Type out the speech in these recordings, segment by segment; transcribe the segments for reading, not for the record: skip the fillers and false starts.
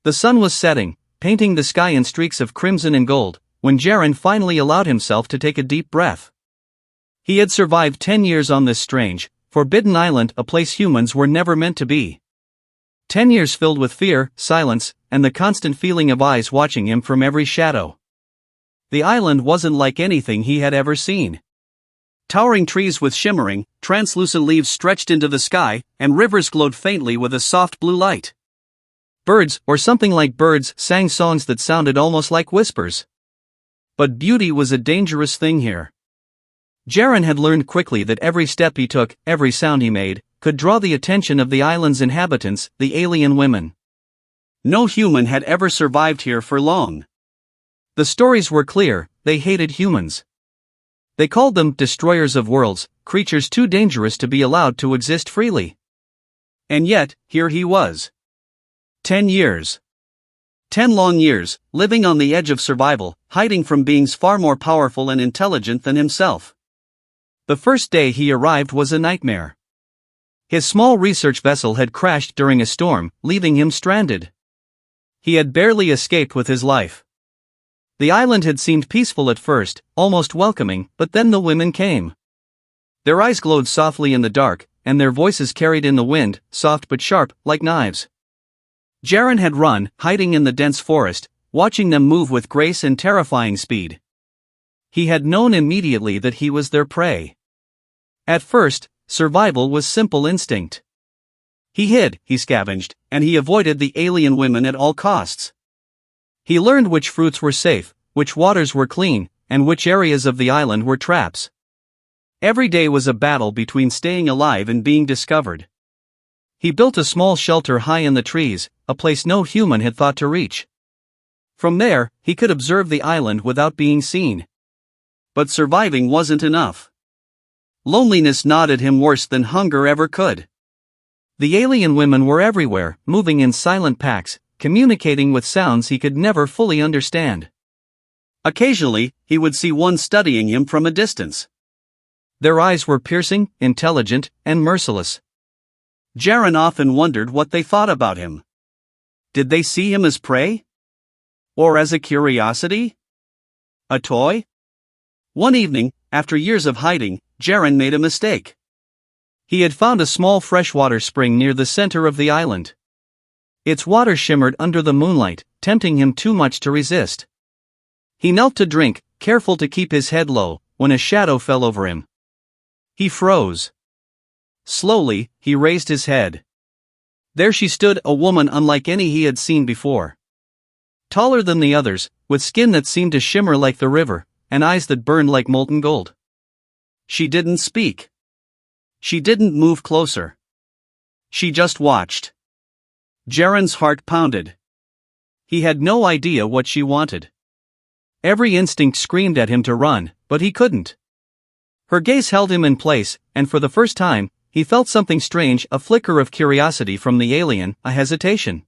The sun was setting, painting the sky in streaks of crimson and gold, when Jaren finally allowed himself to take a deep breath. He had survived 10 years on this strange, forbidden island, a place humans were never meant to be. 10 years filled with fear, silence, and the constant feeling of eyes watching him from every shadow. The island wasn't like anything he had ever seen. Towering trees with shimmering, translucent leaves stretched into the sky, and rivers glowed faintly with a soft blue light. Birds, or something like birds, sang songs that sounded almost like whispers. But beauty was a dangerous thing here. Jaren had learned quickly that every step he took, every sound he made, could draw the attention of the island's inhabitants, the alien women. No human had ever survived here for long. The stories were clear: they hated humans. They called them destroyers of worlds, creatures too dangerous to be allowed to exist freely. And yet, here he was. 10 years. 10 long years, living on the edge of survival, hiding from beings far more powerful and intelligent than himself. The first day he arrived was a nightmare. His small research vessel had crashed during a storm, leaving him stranded. He had barely escaped with his life. The island had seemed peaceful at first, almost welcoming, but then the women came. Their eyes glowed softly in the dark, and their voices carried in the wind, soft but sharp, like knives. Jaren had run, hiding in the dense forest, watching them move with grace and terrifying speed. He had known immediately that he was their prey. At first, survival was simple instinct. He hid, he scavenged, and he avoided the alien women at all costs. He learned which fruits were safe, which waters were clean, and which areas of the island were traps. Every day was a battle between staying alive and being discovered. He built a small shelter high in the trees, a place no human had thought to reach. From there, he could observe the island without being seen. But surviving wasn't enough. Loneliness gnawed at him worse than hunger ever could. The alien women were everywhere, moving in silent packs, communicating with sounds he could never fully understand. Occasionally, he would see one studying him from a distance. Their eyes were piercing, intelligent, and merciless. Jaren often wondered what they thought about him. Did they see him as prey? Or as a curiosity? A toy? One evening, after years of hiding, Jaren made a mistake. He had found a small freshwater spring near the center of the island. Its water shimmered under the moonlight, tempting him too much to resist. He knelt to drink, careful to keep his head low, when a shadow fell over him. He froze. Slowly, he raised his head. There she stood, a woman unlike any he had seen before. Taller than the others, with skin that seemed to shimmer like the river, and eyes that burned like molten gold. She didn't speak. She didn't move closer. She just watched. Jaren's heart pounded. He had no idea what she wanted. Every instinct screamed at him to run, but he couldn't. Her gaze held him in place, and for the first time, he felt something strange, a flicker of curiosity from the alien, a hesitation.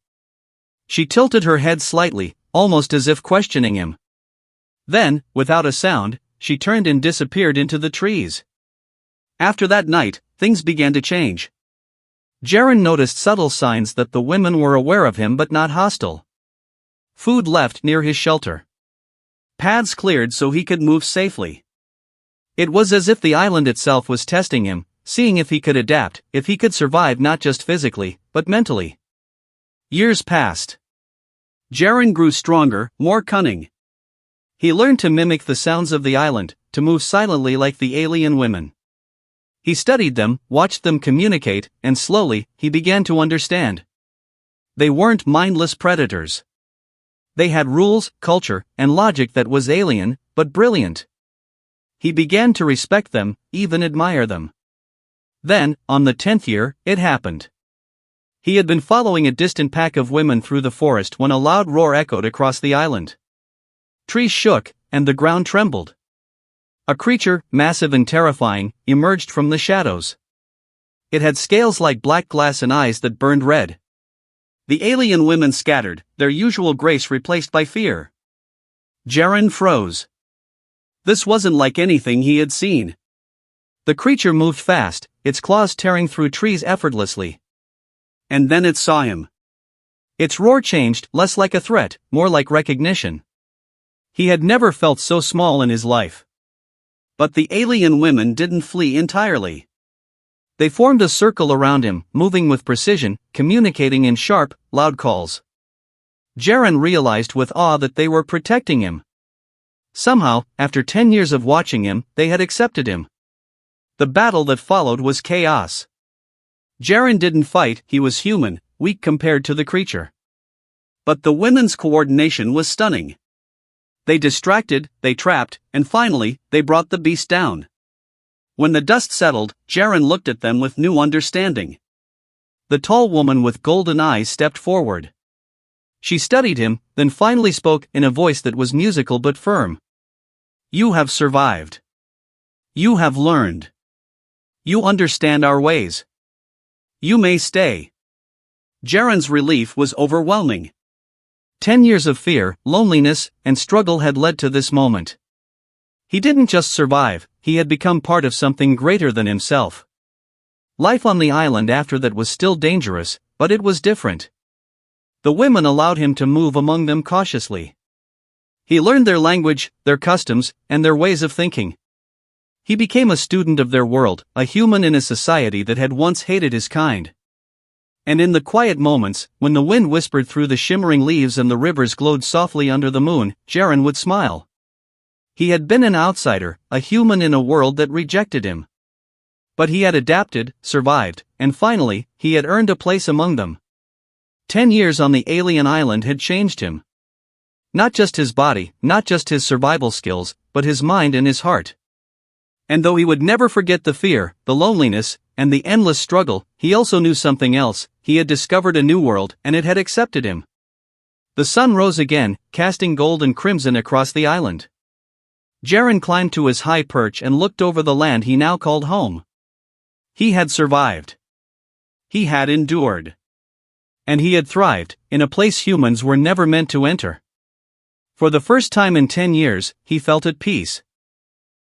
She tilted her head slightly, almost as if questioning him. Then, without a sound, she turned and disappeared into the trees. After that night, things began to change. Jaren noticed subtle signs that the women were aware of him but not hostile. Food left near his shelter. Paths cleared so he could move safely. It was as if the island itself was testing him, seeing if he could adapt, if he could survive not just physically, but mentally. Years passed. Jaren grew stronger, more cunning. He learned to mimic the sounds of the island, to move silently like the alien women. He studied them, watched them communicate, and slowly, he began to understand. They weren't mindless predators. They had rules, culture, and logic that was alien, but brilliant. He began to respect them, even admire them. Then, on the 10th year, it happened. He had been following a distant pack of women through the forest when a loud roar echoed across the island. Trees shook, and the ground trembled. A creature, massive and terrifying, emerged from the shadows. It had scales like black glass and eyes that burned red. The alien women scattered, their usual grace replaced by fear. Jaren froze. This wasn't like anything he had seen. The creature moved fast, its claws tearing through trees effortlessly. And then it saw him. Its roar changed, less like a threat, more like recognition. He had never felt so small in his life. But the alien women didn't flee entirely. They formed a circle around him, moving with precision, communicating in sharp, loud calls. Jaren realized with awe that they were protecting him. Somehow, after 10 years of watching him, they had accepted him. The battle that followed was chaos. Jaren didn't fight, he was human, weak compared to the creature. But the women's coordination was stunning. They distracted, they trapped, and finally, they brought the beast down. When the dust settled, Jaren looked at them with new understanding. The tall woman with golden eyes stepped forward. She studied him, then finally spoke in a voice that was musical but firm. "You have survived. You have learned. You understand our ways. You may stay." Jaren's relief was overwhelming. 10 years of fear, loneliness, and struggle had led to this moment. He didn't just survive, he had become part of something greater than himself. Life on the island after that was still dangerous, but it was different. The women allowed him to move among them cautiously. He learned their language, their customs, and their ways of thinking. He became a student of their world, a human in a society that had once hated his kind. And in the quiet moments, when the wind whispered through the shimmering leaves and the rivers glowed softly under the moon, Jaren would smile. He had been an outsider, a human in a world that rejected him. But he had adapted, survived, and finally, he had earned a place among them. 10 years on the alien island had changed him. Not just his body, not just his survival skills, but his mind and his heart. And though he would never forget the fear, the loneliness, and the endless struggle, he also knew something else. He had discovered a new world, and it had accepted him. The sun rose again, casting gold and crimson across the island. Jaren climbed to his high perch and looked over the land he now called home. He had survived. He had endured. And he had thrived, in a place humans were never meant to enter. For the first time in 10 years, he felt at peace.